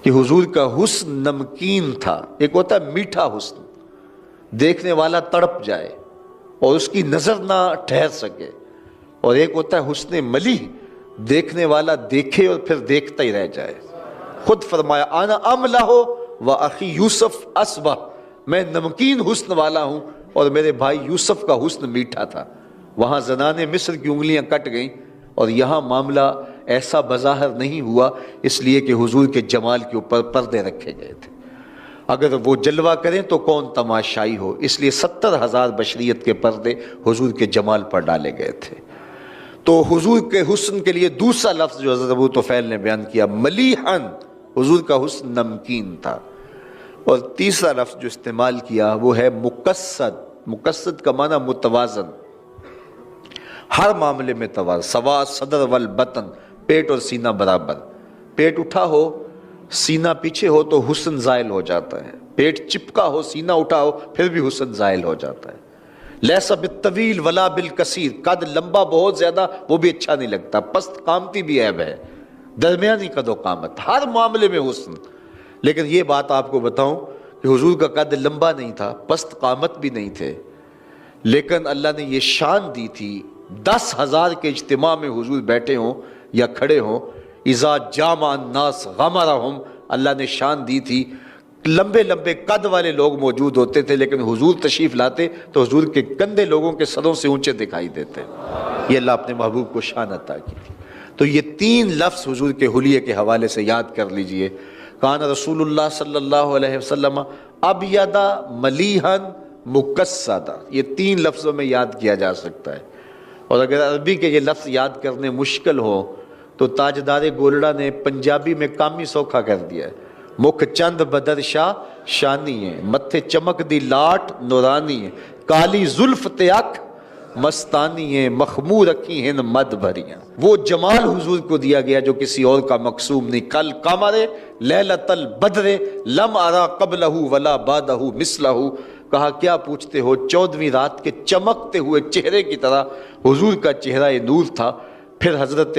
کہ حضور کا حسن نمکین تھا. ایک ہوتا ہے میٹھا حسن، دیکھنے والا تڑپ جائے اور اس کی نظر نہ ٹھہر سکے، اور ایک ہوتا ہے حسن ملیح، دیکھنے والا دیکھے اور پھر دیکھتا ہی رہ جائے. خود فرمایا انا املح و اخی یوسف اسبح، میں نمکین حسن والا ہوں اور میرے بھائی یوسف کا حسن میٹھا تھا. وہاں زنان مصر کی انگلیاں کٹ گئیں، اور یہاں معاملہ ایسا بظاہر نہیں ہوا، اس لیے کہ حضور کے جمال کے اوپر پردے رکھے گئے تھے. اگر وہ جلوہ کریں تو کون تماشائی ہو، اس لیے 70,000 بشریت کے پردے حضور کے جمال پر ڈالے گئے تھے. تو حضور کے حسن کے لیے دوسرا لفظ جو حضرت ابو طفیل نے بیان کیا ملیحن، حضور کا حسن نمکین تھا. اور تیسرا لفظ جو استعمال کیا وہ ہے مقصد. مقصد کا معنی متوازن، ہر معاملے میں توازن. سوا صدر والبطن، پیٹ اور سینہ برابر. پیٹ اٹھا ہو سینہ پیچھے ہو تو حسن زائل ہو جاتا ہے، پیٹ چپکا ہو سینہ اٹھا ہو پھر بھی حسن زائل ہو جاتا ہے. لیسا بالطویل ولا بالکثیر، قد لمبا بہت زیادہ وہ بھی اچھا نہیں لگتا، پست قامتی بھی عیب ہے، درمیانی قد و قامت، ہر معاملے میں حسن. لیکن یہ بات آپ کو بتاؤں کہ حضور کا قد لمبا نہیں تھا، پست قامت بھی نہیں تھے، لیکن اللہ نے یہ شان دی تھی 10,000 کے اجتماع میں حضور بیٹھے ہوں یا کھڑے ہوں، اذا جامع الناس غمرہم، اللہ نے شان دی تھی. لمبے لمبے قد والے لوگ موجود ہوتے تھے، لیکن حضور تشریف لاتے تو حضور کے کندھے لوگوں کے سروں سے اونچے دکھائی دیتے. یہ اللہ اپنے محبوب کو شان عطا کی تھی. تو یہ 3 لفظ حضور کے حلیے کے حوالے سے یاد کر لیجئے. کان رسول اللہ صلی اللہ علیہ وسلم ابیض ملیحا مقصدا، یہ 3 لفظوں میں یاد کیا جا سکتا ہے. اور اگر عربی کے یہ لفظ یاد کرنے مشکل ہو تو تاجدار گولڑا نے پنجابی میں کامی سوکھا کر دیا ہے. مکھ چند بدر شاہ شانی ہے، متھے چمک دی لاٹ نورانی ہے، کالی زلف تے اکھ مستانی ہے، مخمور رکھی ہیں مد بھریاں. وہ جمال حضور کو دیا گیا جو کسی اور کا مقسوم نہیں. کل قمر لیلۃ البدر لم ارا قبلہ ولا بعدہ مثلہ. کہا کیا پوچھتے ہو، 14ویں رات کے چمکتے ہوئے چہرے کی طرح حضور کا چہرہ نور تھا. پھر حضرت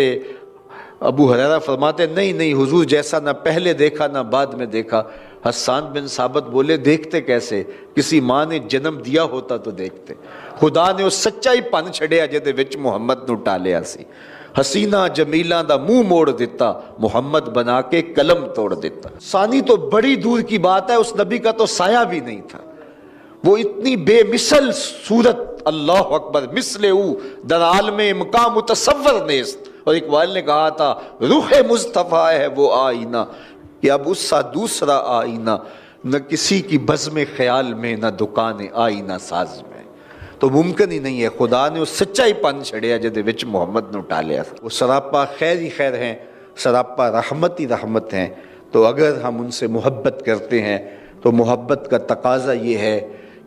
ابو ہریرہ فرماتے نہیں حضور جیسا نہ پہلے دیکھا نہ بعد میں دیکھا. حسان بن ثابت بولے دیکھتے کیسے، کسی ماں نے جنم دیا ہوتا تو دیکھتے. خدا نے وہ سچائی پن چھڑیا جدے وچ محمد نو ٹالیا سی. حسینہ جمیلاں دا منہ موڑ دیتا، محمد بنا کے قلم توڑ دیتا. ثانی تو بڑی دور کی بات ہے، اس نبی کا تو سایہ بھی نہیں تھا. وہ اتنی بے مثل صورت، اللہ اکبر، مثل او در عالم مقام متصور نیست. اور اقبال نے کہا تھا روح مصطفیٰ ہے وہ آئینہ، کہ اب اس سا دوسرا آئینہ، نہ کسی کی بزم خیال میں نہ دکان آئینہ ساز میں. تو ممکن ہی نہیں ہے. خدا نے وہ سچائی پن چھڑیا جدے وچ محمد نو ٹالیا. وہ سراپا خیر ہی خیر ہیں، سراپا رحمت ہی رحمت ہیں. تو اگر ہم ان سے محبت کرتے ہیں تو محبت کا تقاضا یہ ہے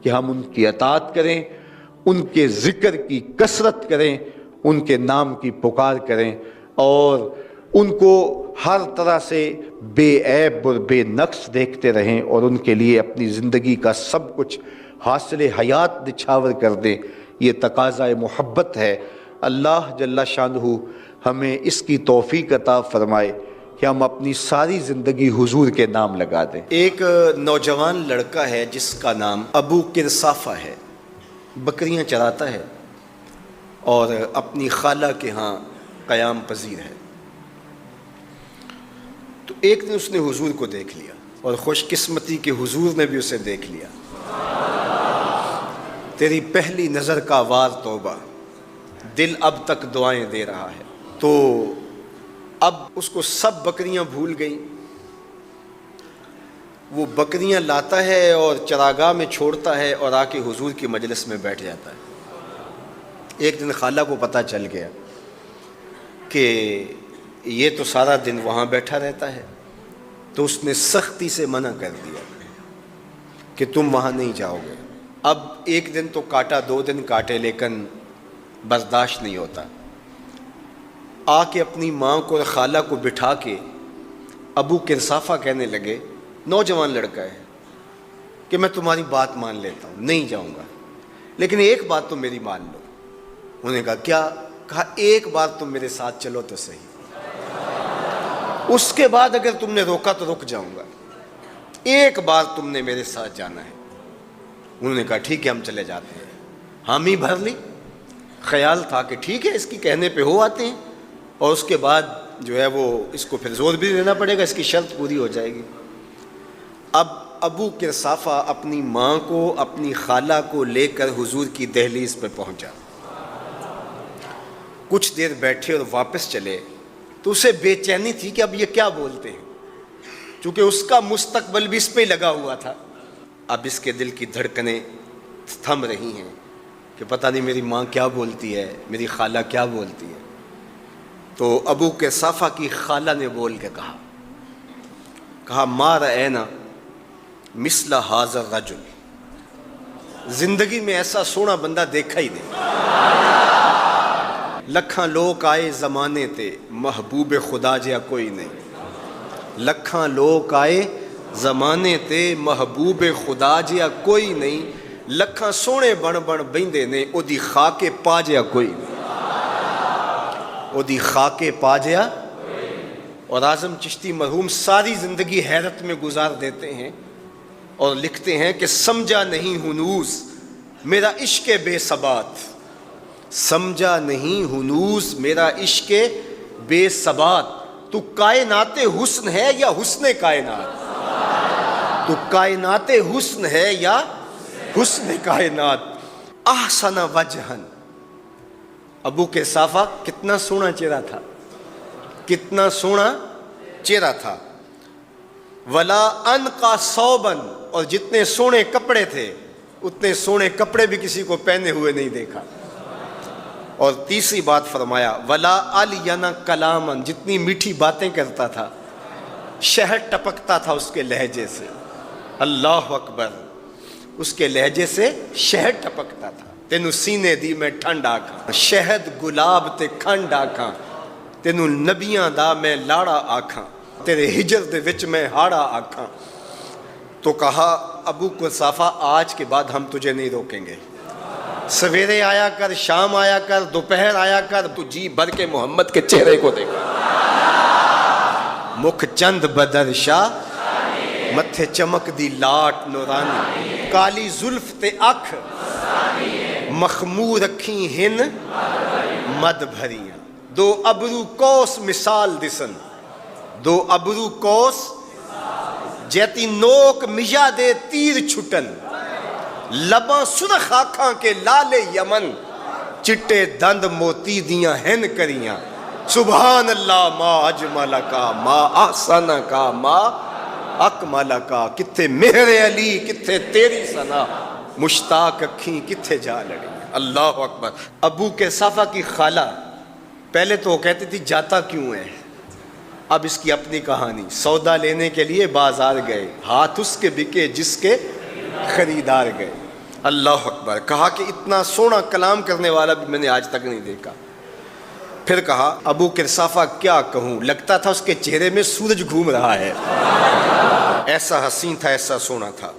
کہ ہم ان کی اطاعت کریں، ان کے ذکر کی کثرت کریں، ان کے نام کی پکار کریں، اور ان کو ہر طرح سے بے عیب اور بے نقص دیکھتے رہیں، اور ان کے لیے اپنی زندگی کا سب کچھ حاصل حیات نچھاور کر دیں. یہ تقاضا محبت ہے. اللہ جل شانہ ہمیں اس کی توفیق عطا فرمائے کہ ہم اپنی ساری زندگی حضور کے نام لگا دیں. ایک نوجوان لڑکا ہے جس کا نام ابو قرصافہ ہے، بکریاں چراتا ہے اور اپنی خالہ کے ہاں قیام پذیر ہے. تو ایک دن اس نے حضور کو دیکھ لیا، اور خوش قسمتی کہ حضور نے بھی اسے دیکھ لیا. تیری پہلی نظر کا وار توبہ، دل اب تک دعائیں دے رہا ہے. تو اب اس کو سب بکریاں بھول گئیں. وہ بکریاں لاتا ہے اور چراگاہ میں چھوڑتا ہے اور آ کے حضور کی مجلس میں بیٹھ جاتا ہے. ایک دن خالہ کو پتہ چل گیا کہ یہ تو سارا دن وہاں بیٹھا رہتا ہے، تو اس نے سختی سے منع کر دیا کہ تم وہاں نہیں جاؤ گے. اب ایک دن تو کاٹا، 2 دن کاٹے، لیکن برداشت نہیں ہوتا. آ کے اپنی ماں کو اور خالہ کو بٹھا کے ابو قرصافہ کہنے لگے، نوجوان لڑکا ہے، کہ میں تمہاری بات مان لیتا ہوں، نہیں جاؤں گا، لیکن ایک بات تو میری مان لو. انہوں نے کہا کیا؟ کہا ایک بار تم میرے ساتھ چلو تو صحیح. اس کے بعد اگر تم نے روکا تو رک جاؤں گا، ایک بار تم نے میرے ساتھ جانا ہے۔ انہوں نے کہا ٹھیک ہے ہم چلے جاتے ہیں۔ حامی بھر لی، خیال تھا کہ ٹھیک ہے اس کی کہنے پہ ہو آتے ہیں، اور اس کے بعد جو ہے وہ اس کو پھر زور بھی دینا پڑے گا، اس کی شرط پوری ہو جائے گی۔ اب ابو قرصافہ اپنی ماں کو، اپنی خالہ کو لے کر حضور کی دہلیز پہ پہنچا۔ کچھ دیر بیٹھے اور واپس چلے تو اسے بے چینی تھی کہ اب یہ کیا بولتے ہیں، چونکہ اس کا مستقبل بھی اس پہ لگا ہوا تھا۔ اب اس کے دل کی دھڑکنیں تھم رہی ہیں کہ پتہ نہیں میری ماں کیا بولتی ہے، میری خالہ کیا بولتی ہے۔ تو ابو قرصافہ کی خالہ نے بول کے کہا ما رأینا مثل ھذا الرجل، زندگی میں ایسا سونا بندہ دیکھا ہی نہیں۔ لکھاں لوگ آئے زمانے تے، محبوب خدا جیا کوئی نہیں۔ لکھاں لوگ آئے زمانے تے، محبوب خدا جیا کوئی نہیں۔ لکھاں سونے بن بن بیندے نے، او دی خاک پا جیا کوئی نہیں، او دی خاک پا جیا۔ اور اعظم چشتی مرحوم ساری زندگی حیرت میں گزار دیتے ہیں اور لکھتے ہیں کہ سمجھا نہیں ہنوز میرا عشق بے ثبات، سمجھا نہیں ہنوز میرا عشق بے ثبات، تو کائنات حسن ہے یا حسن کائنات، تو کائنات حسن ہے یا حسن کائنات۔ احسن وجہن، ابو قرصافہ کتنا سونا چہرہ تھا، کتنا سونا چہرہ تھا۔ ولا انقا ثوبا، اور جتنے سونے کپڑے تھے اتنے سونے کپڑے بھی کسی کو پہنے ہوئے نہیں دیکھا۔ اور تیسری بات فرمایا ولا الین کلاما، جتنی میٹھی باتیں کرتا تھا، شہد ٹپکتا تھا اس کے لہجے سے۔ اللہ اکبر، اس کے لہجے سے شہد ٹپکتا تھا۔ تینوں سینے دی میں ٹھنڈ آکھاں، شہد گلاب تے کھنڈ آکھاں، تینوں نبیاں دا میں لاڑا آکھاں، تیرے ہجر دے وچ میں ہاڑا آکھاں۔ تو کہا ابو قرصافہ آج کے بعد ہم تجھے نہیں روکیں گے، سویرے آیا کر، شام آیا کر، دوپہر آیا کر، تو جی بھر کے محمد کے چہرے کو دیکھا۔ مکھ چند بدر شاہ، متھے چمک دی لاٹ نورانی، کالی زلف تے اکھ، مخمور رکھی ہن مد بھریاں، دو ابرو کوس مثال دسن، دو ابرو کوس جیتی نوک مجا دے تیر چھٹن، لباں سرخ آنکھاں کے لال یمن، چٹے دند موتی دیاں ہن کریاں۔ سبحان اللہ ما اجمل کا، ما احسن کا، ما اکمل کا، کتھے مہر علی کتھے تیری ثنا، مشتاق اکھیں کتھے جا لڑی۔ اللہ اکبر۔ ابو قرصافہ کی خالہ پہلے تو وہ کہتی تھی جاتا کیوں ہے، اب اس کی اپنی کہانی۔ سودا لینے کے لیے بازار گئے، ہاتھ اس کے بکے جس کے خریدار گئے۔ اللہ اکبر۔ کہا کہ اتنا سونا کلام کرنے والا بھی میں نے آج تک نہیں دیکھا۔ پھر کہا ابو قرصافہ کیا کہوں، لگتا تھا اس کے چہرے میں سورج گھوم رہا ہے، ایسا حسین تھا، ایسا سونا تھا۔